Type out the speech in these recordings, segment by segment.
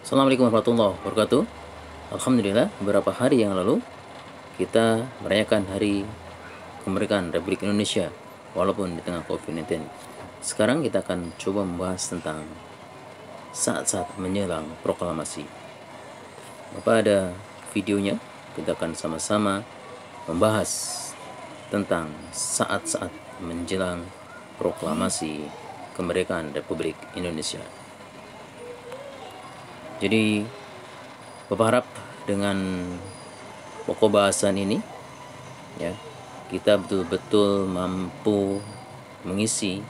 Assalamualaikum warahmatullahi wabarakatuh. Alhamdulillah, beberapa hari yang lalu kita merayakan Hari Kemerdekaan Republik Indonesia walaupun di tengah COVID-19. Sekarang kita akan coba membahas tentang saat-saat menjelang proklamasi. Bapak ada videonya, kita akan sama-sama membahas tentang saat-saat menjelang proklamasi kemerdekaan Republik Indonesia. Jadi Bapak harap dengan pokok bahasan ini ya, kita betul-betul mampu mengisi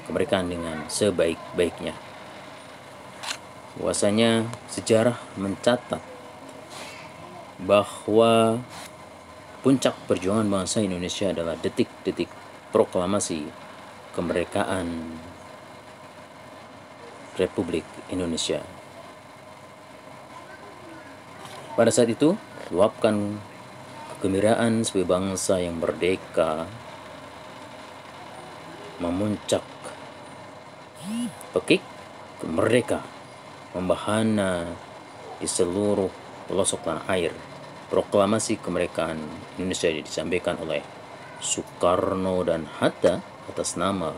kemerdekaan dengan sebaik-baiknya. Bahwasanya sejarah mencatat bahwa puncak perjuangan bangsa Indonesia adalah detik-detik proklamasi kemerdekaan Republik Indonesia. Pada saat itu, luapkan kegembiraan sebagai bangsa yang merdeka memuncak, pekik merdeka membahana di seluruh pelosok tanah air. Proklamasi kemerdekaan Indonesia disampaikan oleh Soekarno dan Hatta atas nama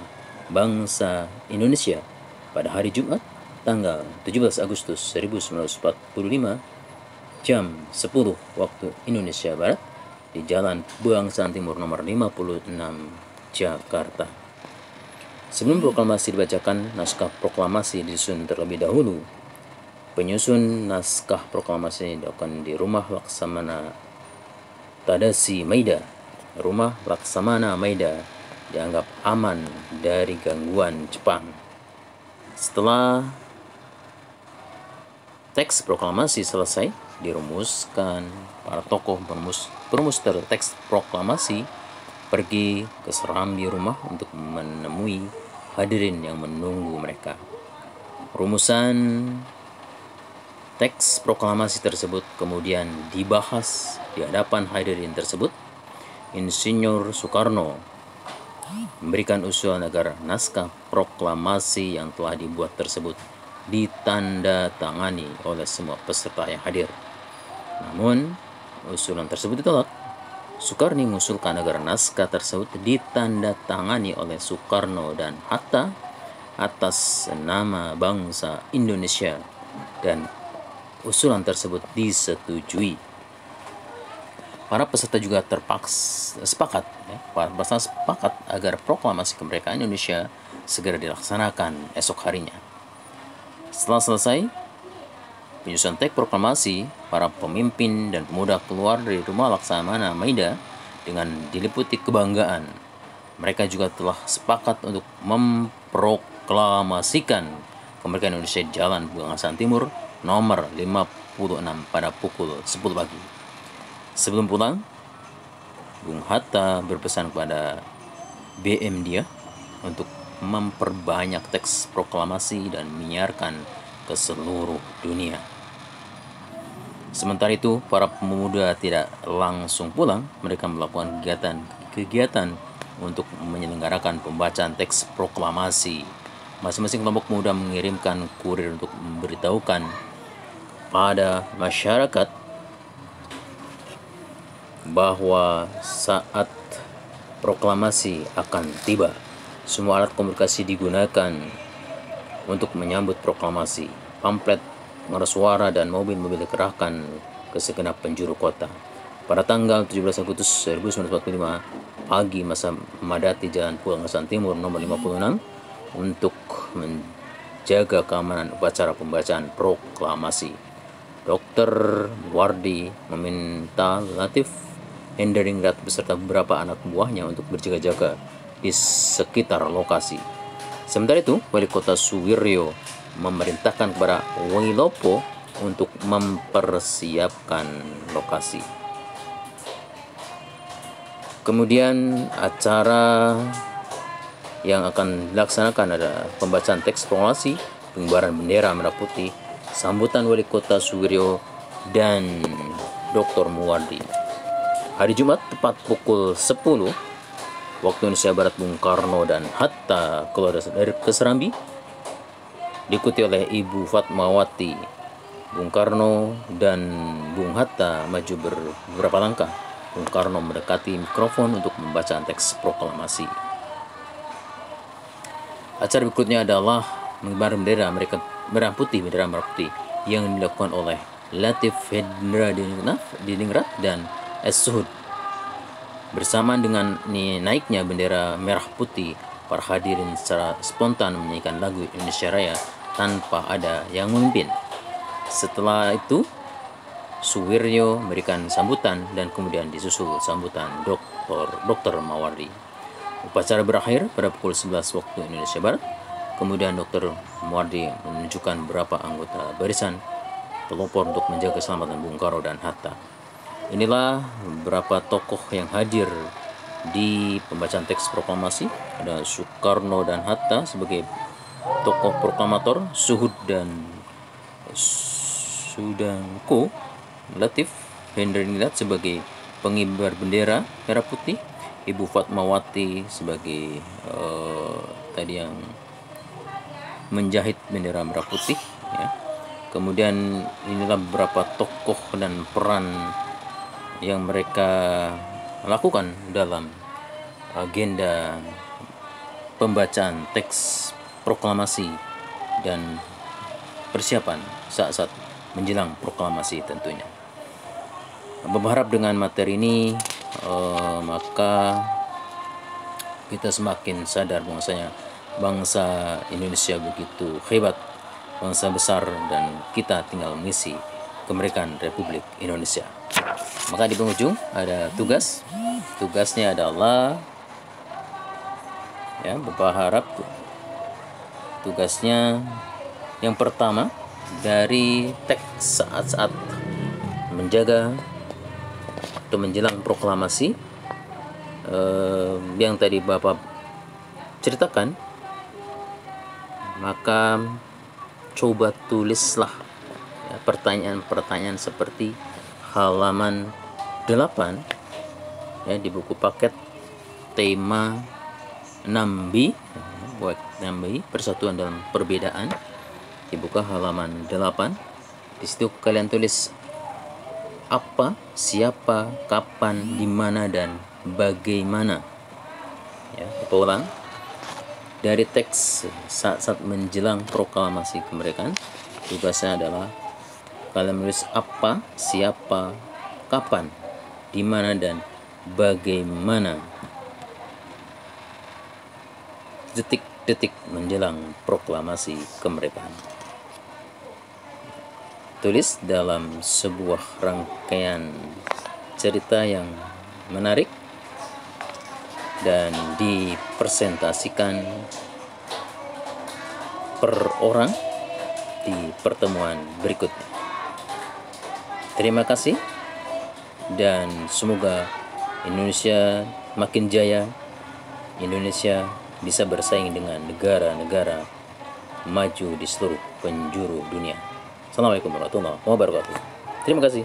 bangsa Indonesia pada hari Jumat tanggal 17 Agustus 1945 jam 10 waktu Indonesia Barat di Jalan Bangsaan Timur nomor 56 Jakarta. Sebelum proklamasi dibacakan, naskah proklamasi disusun terlebih dahulu. Penyusun naskah proklamasi dilakukan di Rumah Laksamana Tadashi Maeda. Rumah Laksamana Maeda dianggap aman dari gangguan Jepang. Setelah teks proklamasi selesai dirumuskan, para tokoh perumus teks proklamasi pergi ke serambi rumah untuk menemui hadirin yang menunggu mereka. Rumusan teks proklamasi tersebut kemudian dibahas di hadapan hadirin tersebut. Insinyur Soekarno memberikan usulan agar naskah proklamasi yang telah dibuat tersebut ditandatangani oleh semua peserta yang hadir. Namun, usulan tersebut ditolak. Soekarno mengusulkan agar naskah tersebut ditandatangani oleh Soekarno dan Hatta atas nama bangsa Indonesia, dan usulan tersebut disetujui. Para peserta juga sepakat agar proklamasi kemerdekaan Indonesia segera dilaksanakan esok harinya. Setelah selesai penyusunan teks proklamasi, para pemimpin dan pemuda keluar dari Rumah Laksamana Maeda dengan diliputi kebanggaan. Mereka juga telah sepakat untuk memproklamasikan kemerdekaan Indonesia di Jalan Bangsaan Timur nomor 56 pada pukul 10 pagi. Sebelum pulang, Bung Hatta berpesan kepada BM dia untuk memperbanyak teks proklamasi dan menyiarkan ke seluruh dunia. Sementara itu, para pemuda tidak langsung pulang. Mereka melakukan kegiatan untuk menyelenggarakan pembacaan teks proklamasi. Masing-masing kelompok pemuda mengirimkan kurir untuk memberitahukan pada masyarakat bahwa saat proklamasi akan tiba. Semua alat komunikasi digunakan untuk menyambut proklamasi. Pamflet, pengeras suara, dan mobil-mobil dikerahkan ke segenap penjuru kota. Pada tanggal 17 Agustus 1945 pagi, masa memadati Jalan Bangsaan Timur nomor 56 untuk menjaga keamanan upacara pembacaan proklamasi. Dr. Wardi meminta Latif Henderningrat beserta beberapa anak buahnya untuk berjaga-jaga di sekitar lokasi. Sementara itu, Wali Kota Suwiryo memerintahkan kepada Wilopo untuk mempersiapkan lokasi. Kemudian acara yang akan dilaksanakan ada pembacaan teks proklamasi, pengibaran bendera merah putih, sambutan Wali Kota Suwiryo dan Dr. Muwardi. Hari Jumat tepat pukul 10 waktu Indonesia Barat, Bung Karno dan Hatta keluar dari Keserambi diikuti oleh Ibu Fatmawati Bung Karno dan Bung Hatta maju beberapa langkah. Bung Karno mendekati mikrofon untuk membaca teks proklamasi. Acara berikutnya adalah mengibarkan bendera merah putih yang dilakukan oleh Latif Hendra Diningrat dan Es-Suhud. Bersamaan dengan naiknya bendera merah putih, para hadirin secara spontan menyanyikan lagu Indonesia Raya tanpa ada yang memimpin. Setelah itu, Suwiryo memberikan sambutan dan kemudian disusul sambutan Dr. Mawardi. Upacara berakhir pada pukul 11 waktu Indonesia Barat. Kemudian Dr. Mawardi menunjukkan beberapa anggota barisan pelopor untuk menjaga keselamatan Bung Karno dan Hatta. Inilah beberapa tokoh yang hadir di pembacaan teks proklamasi. Ada Soekarno dan Hatta sebagai tokoh proklamator, Suhud dan Sudanko, Latif Hendrinat sebagai pengibar bendera merah putih, Ibu Fatmawati sebagai tadi yang menjahit bendera merah putih, ya. Kemudian inilah beberapa tokoh dan peran yang mereka lakukan dalam agenda pembacaan teks proklamasi dan persiapan saat-saat menjelang proklamasi tentunya. Berharap dengan materi ini maka kita semakin sadar bahwasanya bangsa Indonesia begitu hebat, bangsa besar, dan kita tinggal mengisi kemerdekaan Republik Indonesia. Maka di penghujung ada tugasnya adalah, ya, Bapak harap tugasnya yang pertama dari teks saat-saat menjaga atau menjelang proklamasi yang tadi Bapak ceritakan, maka coba tulislah, ya, pertanyaan-pertanyaan seperti halaman 8, ya, di buku paket tema 6B, buat 6B persatuan dalam perbedaan. Dibuka halaman 8. Di situ kalian tulis apa, siapa, kapan, di mana, dan bagaimana. Ya, kita ulang. Dari teks saat menjelang proklamasi kemerdekaan, tugasnya adalah kalian menulis apa, siapa, kapan, di mana, dan bagaimana. Detik-detik menjelang proklamasi kemerdekaan. Tulis dalam sebuah rangkaian cerita yang menarik dan dipresentasikan per orang di pertemuan berikutnya. Terima kasih dan semoga Indonesia makin jaya. Indonesia bisa bersaing dengan negara-negara maju di seluruh penjuru dunia. Assalamualaikum warahmatullahi wabarakatuh. Terima kasih.